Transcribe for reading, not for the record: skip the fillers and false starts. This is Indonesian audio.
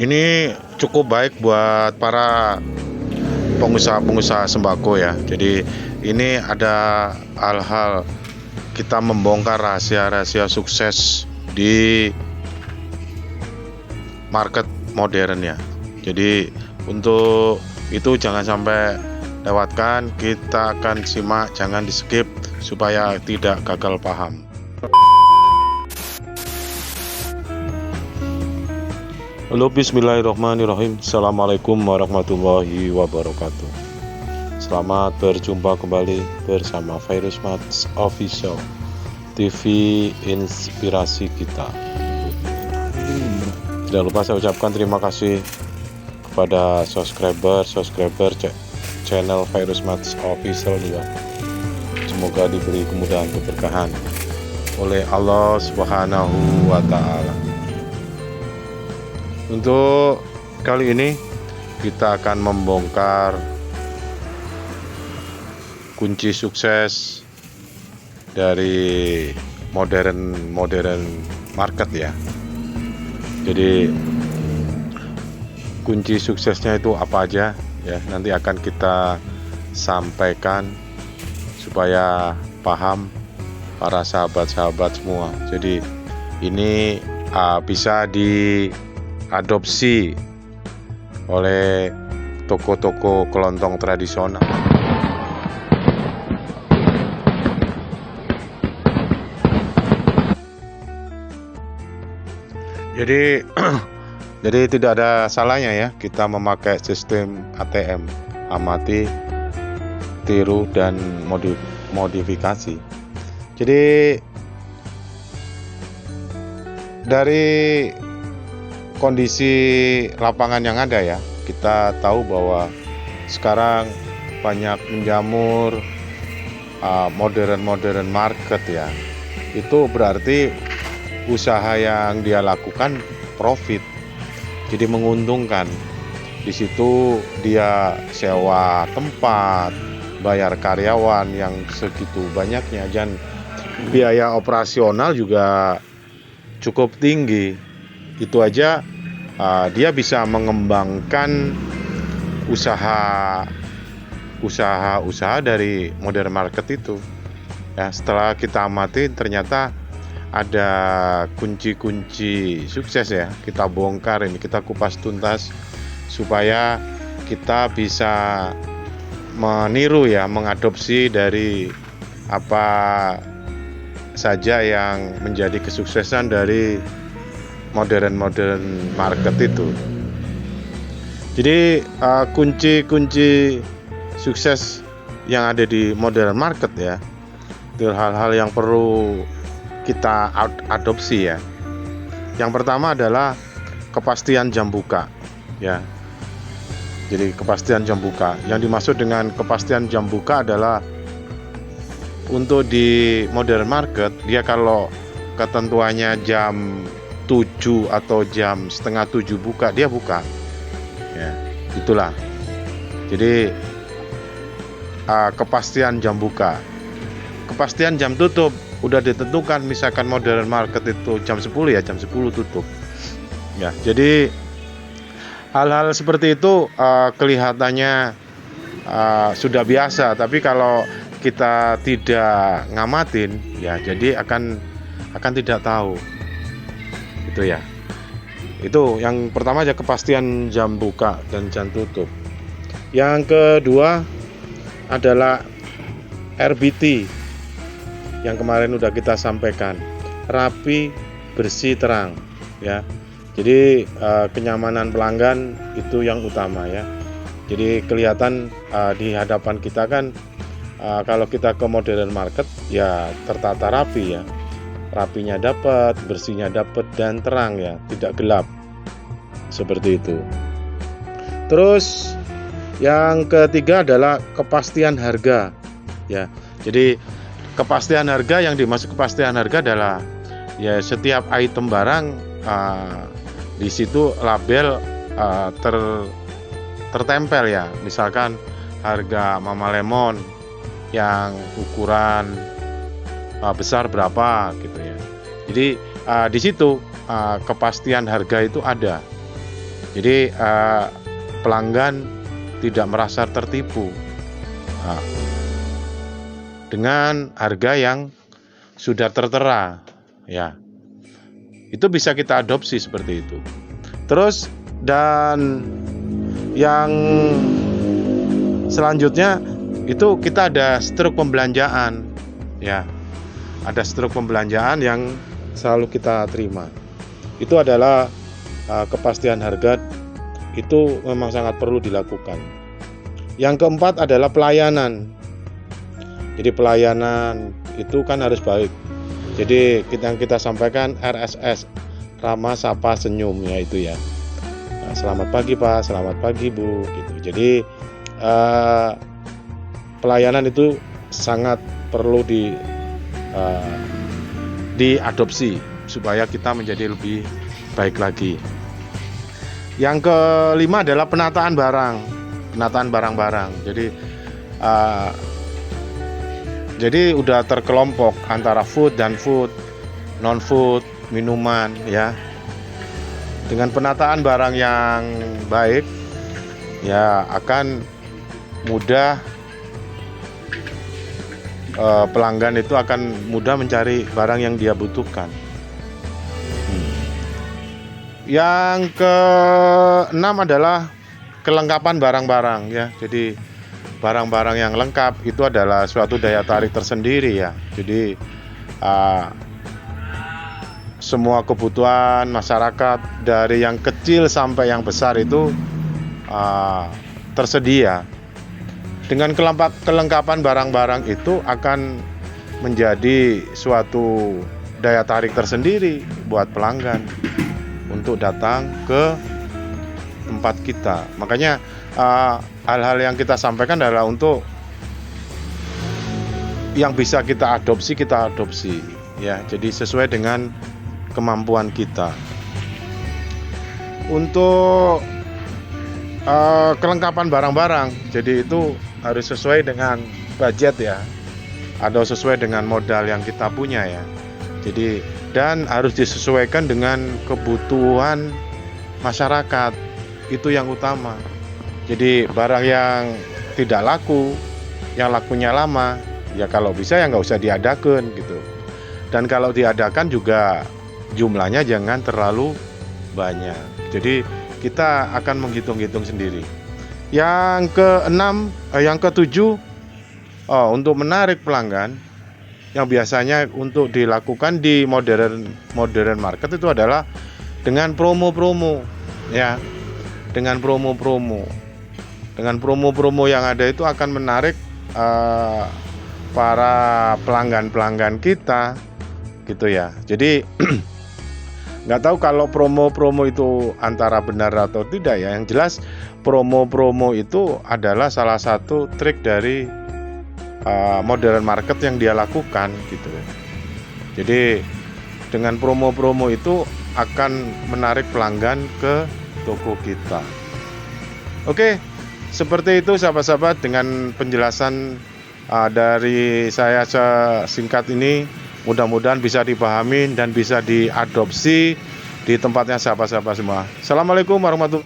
Ini cukup baik buat para pengusaha-pengusaha sembako ya. Jadi ini ada hal-hal kita membongkar rahasia-rahasia sukses di market modern ya. Jadi untuk itu jangan sampai lewatkan, kita akan simak, jangan di skip supaya tidak gagal paham. Halo, bismillahirrahmanirrahim. Assalamualaikum warahmatullahi wabarakatuh. Selamat berjumpa kembali bersama Virus Mats Official, TV inspirasi kita. Tidak lupa saya ucapkan terima kasih kepada subscriber channel Virus Mats Official juga. Semoga diberi kemudahan keberkahan oleh Allah Subhanahu wa Ta'ala. Untuk kali ini kita akan membongkar kunci sukses dari modern market ya. Jadi kunci suksesnya itu apa aja ya, nanti akan kita sampaikan supaya paham para sahabat-sahabat semua. Jadi ini bisa diadopsi oleh toko-toko kelontong tradisional. Jadi tidak ada salahnya ya kita memakai sistem ATM, amati, tiru, dan modifikasi. Jadi dari kondisi lapangan yang ada ya, kita tahu bahwa sekarang banyak menjamur modern market ya. Itu berarti usaha yang dia lakukan profit, jadi menguntungkan. Di situ dia sewa tempat, bayar karyawan yang segitu banyaknya, dan biaya operasional juga cukup tinggi. Itu aja dia bisa mengembangkan usaha dari modern market itu ya. Setelah kita amati ternyata ada kunci-kunci sukses ya, kita bongkar ini, kita kupas tuntas supaya kita bisa meniru ya, mengadopsi dari apa saja yang menjadi kesuksesan dari modern market itu. Jadi kunci-kunci sukses yang ada di modern market ya, itu hal-hal yang perlu kita adopsi ya. Yang pertama adalah kepastian jam buka ya. Jadi kepastian jam buka, yang dimaksud dengan kepastian jam buka adalah untuk di modern market, dia kalau ketentuannya jam 7 atau jam setengah 7 buka, dia buka ya, itulah. Jadi kepastian jam buka. Kepastian jam tutup udah ditentukan, misalkan modern market itu jam 10 ya, jam 10 tutup ya. Jadi hal-hal seperti itu kelihatannya sudah biasa, tapi kalau kita tidak ngamatin ya, jadi akan tidak tahu itu ya. Itu yang pertama aja, kepastian jam buka dan jam tutup. Yang kedua adalah RBT yang kemarin udah kita sampaikan, rapi, bersih, terang ya. Jadi kenyamanan pelanggan itu yang utama ya. Jadi kelihatan di hadapan kita kan, kalau kita ke modern market ya tertata rapi ya. rapinya dapat, bersihnya dapat, dan terang ya, tidak gelap. Seperti itu. Terus yang ketiga adalah kepastian harga ya. Jadi kepastian harga, yang dimaksud kepastian harga adalah ya setiap item barang di situ label tertempel ya. Misalkan harga Mama Lemon yang ukuran besar berapa gitu ya. Jadi di situ kepastian harga itu ada. Jadi pelanggan tidak merasa tertipu dengan harga yang sudah tertera ya. Itu bisa kita adopsi seperti itu. Terus dan yang selanjutnya itu kita ada struk pembelanjaan ya. Ada struk pembelanjaan yang selalu kita terima. Itu adalah kepastian harga, itu memang sangat perlu dilakukan. Yang keempat adalah pelayanan. Jadi pelayanan itu kan harus baik. Jadi yang kita sampaikan RSS, ramah, sapa, senyum ya itu ya. Nah, selamat pagi Pak, selamat pagi Bu gitu. Jadi pelayanan itu sangat perlu diadopsi supaya kita menjadi lebih baik lagi. Yang kelima adalah penataan barang-barang. Jadi udah terkelompok antara food dan food, non food, minuman ya. Dengan penataan barang yang baik ya akan mudah, pelanggan itu akan mudah mencari barang yang dia butuhkan. Yang keenam adalah kelengkapan barang-barang ya. Jadi barang-barang yang lengkap itu adalah suatu daya tarik tersendiri ya. Jadi semua kebutuhan masyarakat dari yang kecil sampai yang besar itu tersedia. Dengan kelengkapan barang-barang itu akan menjadi suatu daya tarik tersendiri buat pelanggan untuk datang ke tempat kita. Makanya hal-hal yang kita sampaikan adalah untuk yang bisa kita adopsi ya. Jadi sesuai dengan kemampuan kita. Untuk kelengkapan barang-barang, jadi itu harus sesuai dengan budget ya, atau sesuai dengan modal yang kita punya ya. Jadi dan harus disesuaikan dengan kebutuhan masyarakat, itu yang utama. Jadi barang yang tidak laku, yang lakunya lama, ya kalau bisa ya nggak usah diadakan gitu. Dan kalau diadakan juga jumlahnya jangan terlalu banyak. Jadi kita akan menghitung-hitung sendiri. Yang ketujuh, untuk menarik pelanggan, yang biasanya untuk dilakukan di modern market itu adalah dengan promo-promo ya. Dengan promo-promo yang ada itu akan menarik para pelanggan kita gitu ya. Jadi nggak tahu kalau promo-promo itu antara benar atau tidak ya. Yang jelas promo-promo itu adalah salah satu trik dari modern market yang dia lakukan gitu. Jadi dengan promo-promo itu akan menarik pelanggan ke toko kita. Oke, seperti itu sahabat-sahabat, dengan penjelasan dari saya singkat ini, mudah-mudahan bisa dipahami dan bisa diadopsi di tempatnya sahabat-sahabat semua. Assalamualaikum warahmatullahi wabarakatuh.